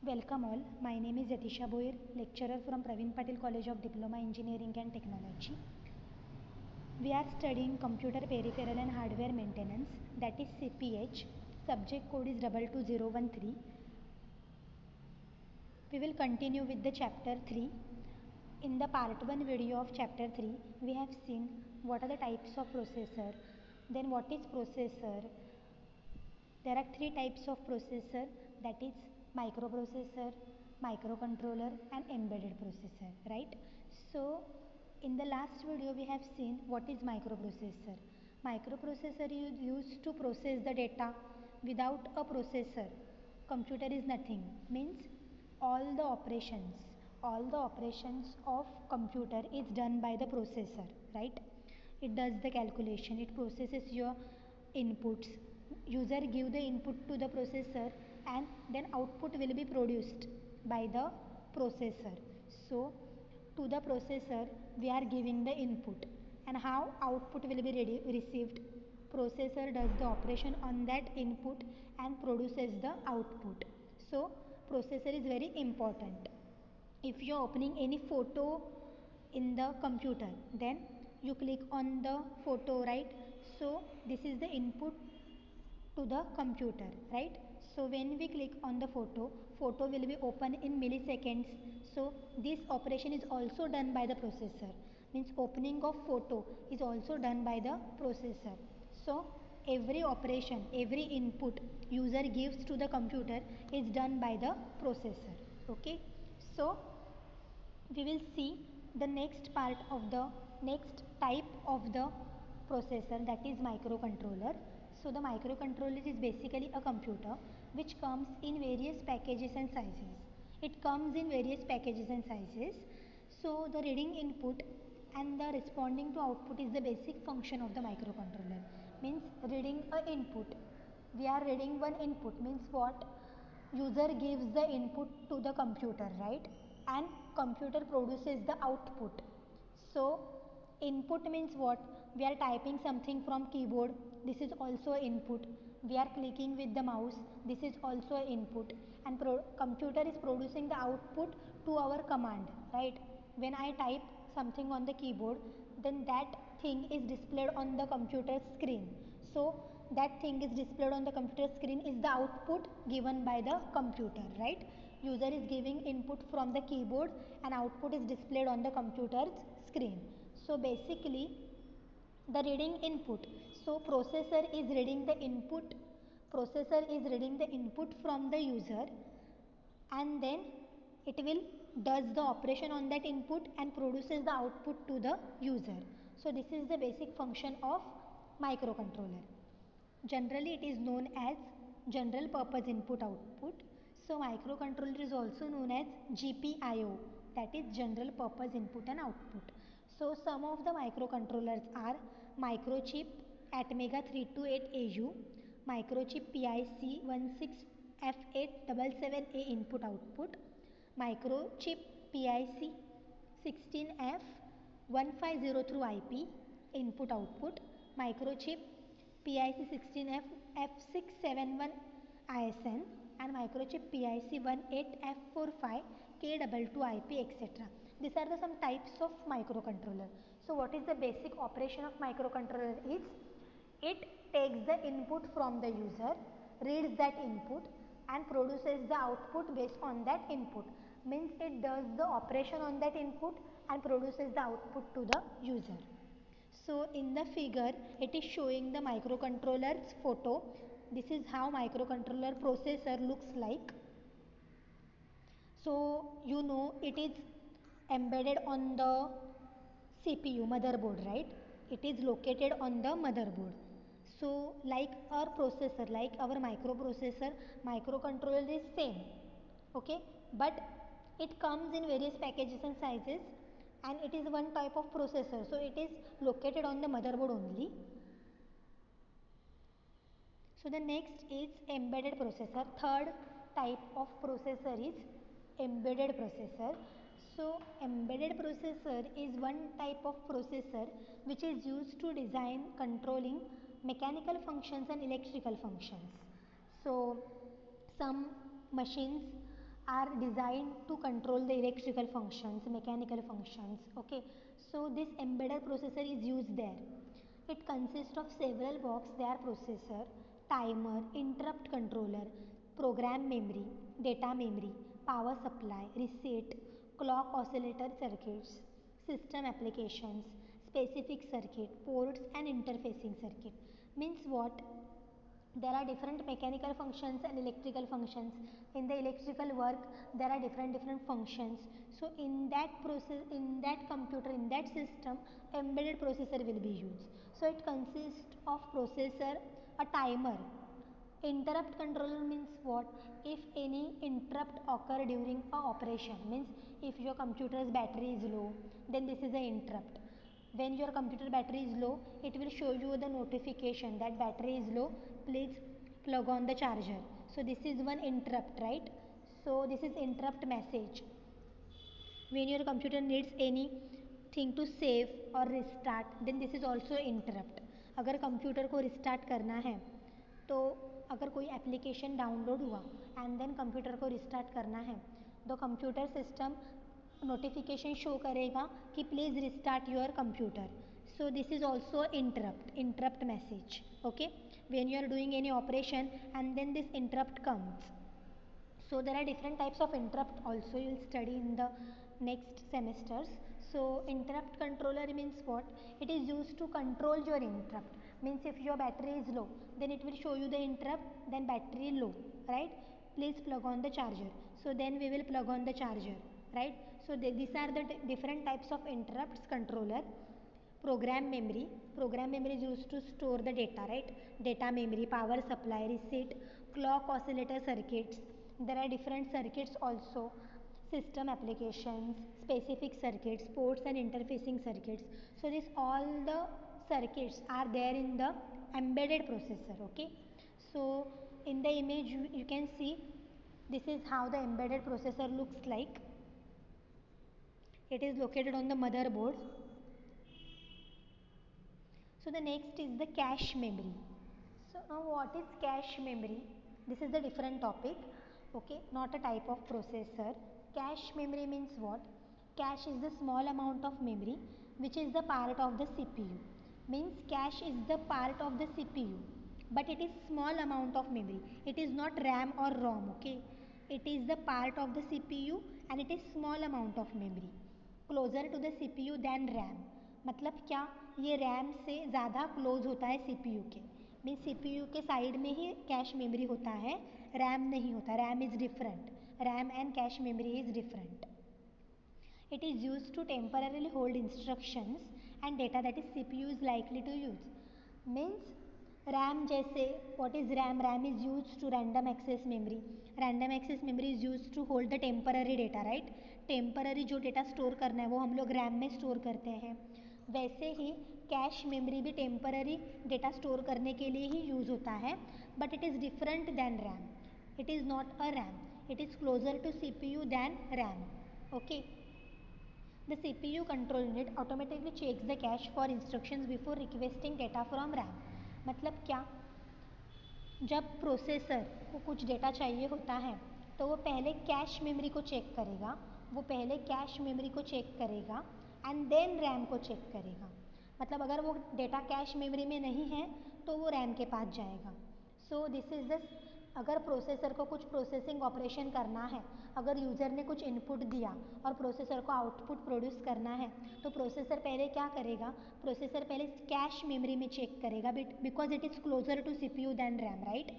Welcome all. My name is Yatisha Boyer, lecturer from Praveen Patil College of Diploma Engineering and Technology. We are studying computer peripheral and hardware maintenance, that is CPH. Subject code is 22013. We will continue with the chapter 3. In the part 1 video of chapter 3, we have seen what are the types of processor, then what is processor. There are three types of processor, that is microprocessor, microcontroller and embedded processor, right? So in the last video we have seen what is microprocessor. Microprocessor is used to process the data. Without a processor, computer is nothing. Means all the operations of computer is done by the processor, right? It does the calculation, it processes your inputs. User give the input to the processor and then output will be produced by the processor. So to the processor we are giving the input, and how output will be received. Processor does the operation on that input and produces the output. So processor is very important. If you are opening any photo in the computer, then you click on the photo, right? So this is the input to the computer, right? So when we click on the photo will be open in milliseconds. So this operation is also done by the processor. Means opening of photo is also done by the processor. So every operation, every input user gives to the computer is done by the processor. Okay, so we will see the next part of the next type of the processor, that is microcontroller. So the microcontroller is basically a computer which comes in various packages and sizes. It comes in various packages and sizes. So the reading input and the responding to output is the basic function of the microcontroller. Means reading a input. We are reading one input, means what? User gives the input to the computer, right? And computer produces the output. So input means what? We are typing something from keyboard, this is also input. We are clicking with the mouse, this is also input. And computer is producing the output to our command, right? When I type something on the keyboard, then that thing is displayed on the computer screen. So that thing is displayed on the computer screen is the output given by the computer, right? User is giving input from the keyboard and output is displayed on the computer's screen. So basically the reading input. So processor is reading the input. Processor is reading the input from the user, and then it will does the operation on that input and produces the output to the user. So this is the basic function of microcontroller. Generally it is known as general purpose input output. So microcontroller is also known as GPIO, that is general purpose input and output. So some of the microcontrollers are microchip Atmega 328AU, microchip PIC 16F877A input output, microchip PIC 16F150 input output, microchip PIC 16F F671 ISN, and microchip PIC 18F45 K22IP, etc. These are the some types of microcontroller. So what is the basic operation of microcontroller is, it takes the input from the user, reads that input and produces the output based on that input. Means it does the operation on that input and produces the output to the user. So in the figure it is showing the microcontroller's photo. This is how microcontroller processor looks like. So you know it is embedded on the CPU motherboard, right? It is located on the motherboard. So like our processor, like our microprocessor, microcontroller is same, okay? But it comes in various packages and sizes, and it is one type of processor. So it is located on the motherboard only. So the next is embedded processor. Third type of processor is embedded processor. So embedded processor is one type of processor which is used to design controlling mechanical functions and electrical functions. So some machines are designed to control the electrical functions, mechanical functions. Okay, so this embedded processor is used there. It consists of several blocks. They are processor, timer, interrupt controller, program memory, data memory, power supply, reset, clock oscillator circuits, system applications, specific circuit, ports and interfacing circuit. Means what? There are different mechanical functions and electrical functions. In the electrical work there are different functions. So in that process, in that computer, in that system, embedded processor will be used. So it consists of processor, a timer. Interrupt controller means what? If any interrupt occur during a operation, means if your computer's battery is low, then this is a interrupt. When your computer battery is low, it will show you the notification that battery is low, please plug on the charger. So this is one interrupt, right? So this is interrupt message. When your computer needs anything to save or restart, then this is also interrupt. अगर computer को restart करना है, तो अगर कोई application download हुआ and then computer को restart करना है, तो कंप्यूटर सिस्टम नोटिफिकेशन शो करेगा कि please restart your computer. So this is also interrupt message. Okay, when you are doing any operation and then this interrupt comes. So there are different types of interrupt also you will study in the next semesters. So interrupt controller means what? It is used to control your interrupt. Means if your battery is low, then it will show you the interrupt, then battery low, right? Please plug on the charger. So then we will plug on the charger, right? So these are the different types of interrupts controller. Program memory is used to store the data, right? Data memory, power supply, reset, clock oscillator circuits. There are different circuits also, system applications, specific circuits, ports and interfacing circuits. So this all the circuits are there in the embedded processor. Okay, so in the image you can see this is how the embedded processor looks like. It is located on the motherboard. So the next is the cache memory. So now what is cache memory? This is the different topic. Okay, not a type of processor. Cache memory means what? Cache is the small amount of memory which is the part of the CPU. Means cache is the part of the CPU, but it is small amount of memory. It is not RAM or ROM. Okay, it is the part of the CPU and it is small amount of memory, closer to the CPU than RAM. मतलब क्या? ये RAM से ज़्यादा close होता है CPU के. Mean CPU के side में ही कैश मेमोरी होता है, रैम नहीं होता. RAM is different. RAM and cache memory is different. It is used to temporarily hold instructions and data that is CPU is likely to use. Means RAM जैसे, what is RAM? RAM is used to random access memory. Random access memory is used to hold the temporary data, right? Temporary जो data store करना है वो हम लोग RAM में store करते हैं. वैसे ही कैश मेमोरी भी टेम्पररी डेटा स्टोर करने के लिए ही यूज़ होता है, but it is different than RAM. It is not a RAM. It is closer to CPU than RAM. Okay. The CPU control unit automatically checks the cache for instructions before requesting data from RAM. मतलब क्या? जब processor को कुछ data चाहिए होता है तो वो पहले कैश मेमोरी को चेक करेगा. वो पहले कैश मेमोरी को चेक करेगा एंड देन रैम को चेक करेगा. मतलब अगर वो डेटा कैश मेमोरी में नहीं है तो वो रैम के पास जाएगा. सो दिस इज़ द, अगर प्रोसेसर को कुछ प्रोसेसिंग ऑपरेशन करना है, अगर यूज़र ने कुछ इनपुट दिया और प्रोसेसर को आउटपुट प्रोड्यूस करना है, तो प्रोसेसर पहले क्या करेगा? प्रोसेसर पहले कैश मेमोरी में चेक करेगा because it is closer to CPU than RAM, right?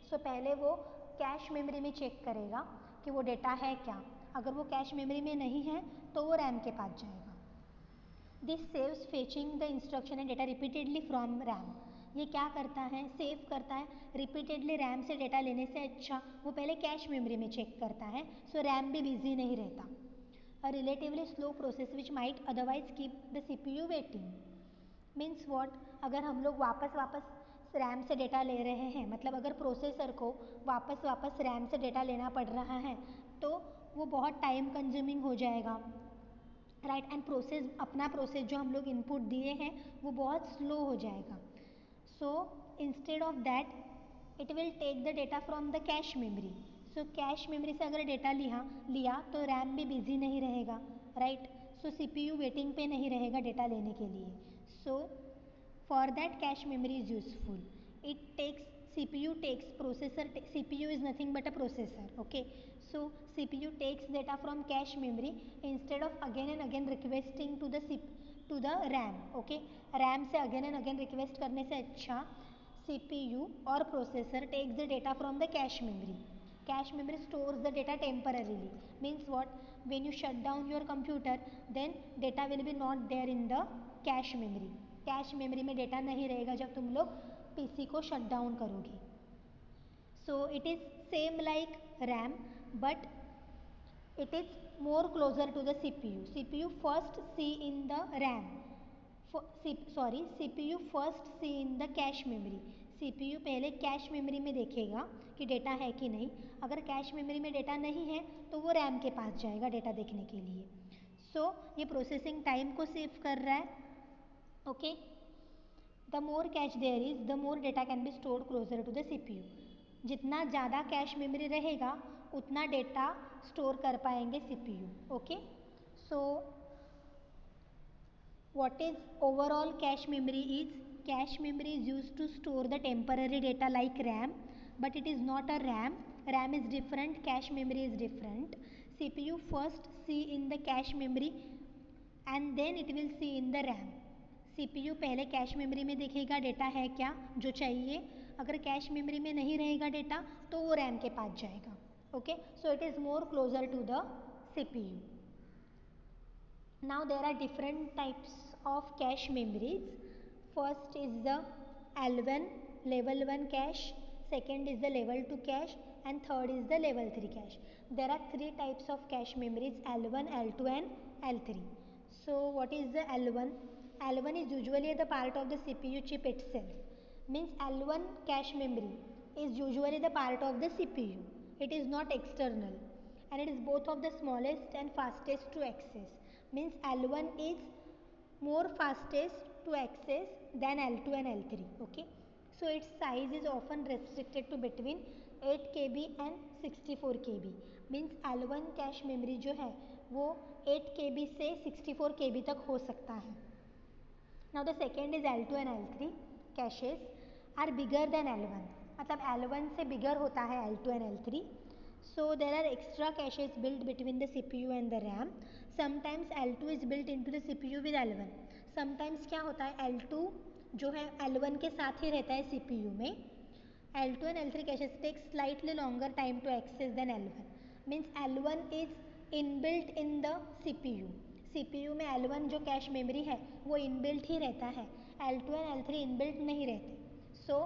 So पहले वो कैश मेमोरी में चेक करेगा कि वो डेटा है क्या. अगर वो कैश मेमोरी में नहीं है तो वो रैम के पास जाएगा. This saves fetching the instruction and data repeatedly from RAM. ये क्या करता है? सेव करता है रिपीटेडली रैम से डेटा लेने से. अच्छा, वो पहले कैश मेमोरी में चेक करता है, सो रैम भी बिजी नहीं रहता. A relatively slow process which might otherwise keep the CPU waiting. Means what? अगर हम लोग वापस रैम से डेटा ले रहे हैं, मतलब अगर प्रोसेसर को वापस रैम से डेटा लेना पड़ रहा है तो वो बहुत टाइम कंज्यूमिंग हो जाएगा, राइट? एंड अपना प्रोसेस जो हम लोग इनपुट दिए हैं वो बहुत स्लो हो जाएगा. So instead of that it will take the data from the cache memory. So cache memory से अगर डेटा लिया लिया तो रैम भी बिजी नहीं रहेगा, राइट। सो सीपीयू वेटिंग पे नहीं रहेगा डेटा लेने के लिए। So for that cache memory is useful. It takes CPU takes processor, CPU is nothing but a processor, okay. So CPU takes data from cache memory instead of again and again requesting to the RAM, okay. RAM से again and again request करने से अच्छा CPU और processor takes the data from the cache memory. Cache memory stores the data temporarily. Means what? When you shut down your computer, then data will be not there in the cache memory. Cache memory में data नहीं रहेगा जब तुम लोग PC को shut down करोगे. So it is same like RAM, but it is more closer to the CPU. CPU first see in the RAM. CPU first see in the cache memory. CPU पहले cache memory में देखेगा कि data है कि नहीं. अगर cash memory में data नहीं है तो वो रैम के पास जाएगा डेटा देखने के लिए. सो ये प्रोसेसिंग टाइम को सेव कर रहा है, okay. The more cache there is, the more data can be stored closer to the CPU. जितना ज़्यादा कैश मेमोरी रहेगा उतना डेटा स्टोर कर पाएंगे CPU, okay. So what is overall cache memory is, cache memory is used to store the temporary data like RAM, but it is not a RAM. RAM is different, cache memory is different. CPU first see in the cache memory and then it will see in the RAM. CPU पहले cache memory में देखेगा data है क्या जो चाहिए. अगर cash memory में नहीं रहेगा डेटा तो वो रैम के पास जाएगा, okay. So it is more closer to the CPU. Now there are different types of cache memories. First is the L1 level 1 cache, second is the level 2 cache, and third is the level 3 cache. There are three types of cache memories: L1, L2 and L3. So what is the L1? L1 is usually the part of the CPU chip itself. Means L1 cache memory is usually the part of the CPU. It is not external and it is both of the smallest and fastest to access. Means L1 is more fastest to access than L2 and L3, okay. So its size is often restricted to between 8 KB and 64 KB. Means L1 cache memory जो है वो 8 KB से 64 KB तक हो सकता है. Now the second is L2 and L3 caches are bigger than L1. मतलब L1 से bigger होता है L2 and L3. So there are extra caches built between the CPU and the RAM. Sometimes L2 is built into the CPU with L1. Sometimes क्या होता है L2 जो है L1 के साथ ही रहता है CPU में. L2 and L3 caches take slightly longer time to access than L1. Means L1 is inbuilt in the CPU. CPU में L1 जो कैश मेमोरी है वो इनबिल्ट ही रहता है. L2 and L3 इनबिल्ट नहीं रहते. सो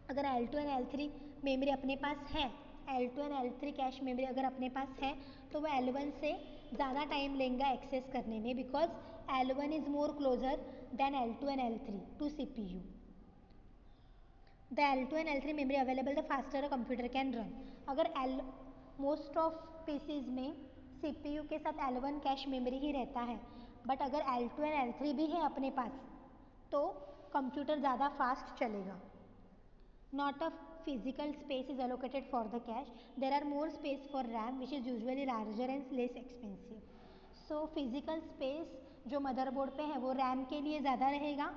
अगर L2 and L3 मेमोरी अपने पास है, L2 and L3 cache memory अगर अपने पास है तो वो L1 से ज़्यादा टाइम लेंगे एक्सेस करने में, because L1 is more closer than L2 and L3 to CPU. The L2 and L3 memory available, the faster a computer can run. अगर most of PCs में CPU के साथ L1 कैश मेमोरी ही रहता है, but अगर L2 and L3 भी है अपने पास तो कंप्यूटर ज़्यादा फास्ट चलेगा. Not a physical space is allocated for the cache. There are more space for RAM, which is usually larger and less expensive. So physical space जो motherboard पे है वो RAM के लिए ज़्यादा रहेगा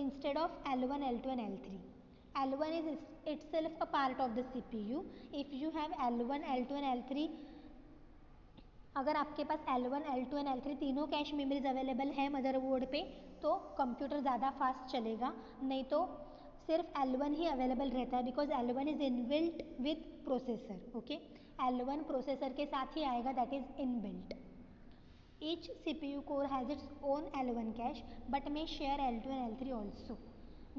instead of L1, L2 and L3. L1 is itself a part of the CPU. If you have L1, L2 and L3, अगर आपके पास L1, L2 and L3 तीनों कैश मेमोरीज अवेलेबल है मदरबोर्ड पे तो कंप्यूटर ज़्यादा फास्ट चलेगा. नहीं तो सिर्फ L1 ही अवेलेबल रहता है because L1 is inbuilt with processor, okay. L1 processor के साथ ही आएगा, that is inbuilt. Each CPU core has its own L1 cache but may share L2 and L3 also.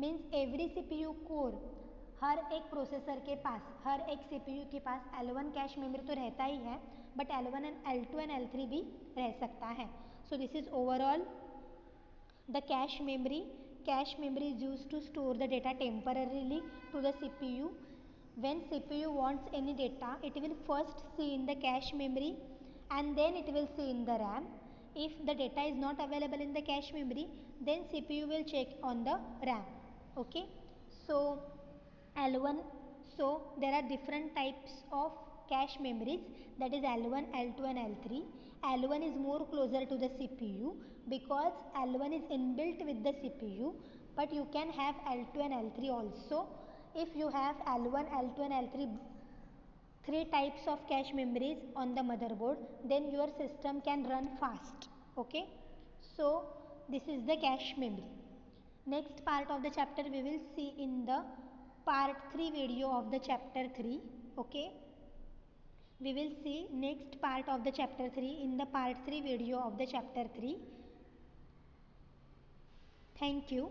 Means every CPU core, हर एक processor के पास, हर एक CPU के पास L1 cache memory तो रहता ही है but L1 and L2 and L3 भी रह सकता है. So this is overall the cache memory. Cache memory is used to store the data temporarily to the CPU. When CPU wants any data, it will first see in the cache memory and then it will see in the RAM. If the data is not available in the cache memory, then CPU will check on the RAM, okay. So L1, so there are different types of cache memories, that is L1, L2 and L3. L1 is more closer to the CPU because L1 is inbuilt with the CPU, but you can have L2 and L3 also. If you have L1, L2 and L3 three types of cache memories on the motherboard, then your system can run fast. Okay, so this is the cache memory. Next part of the chapter we will see in the part 3 video of the chapter 3. Okay, we will see next part of the chapter 3 in the part 3 video of the chapter 3. Thank you.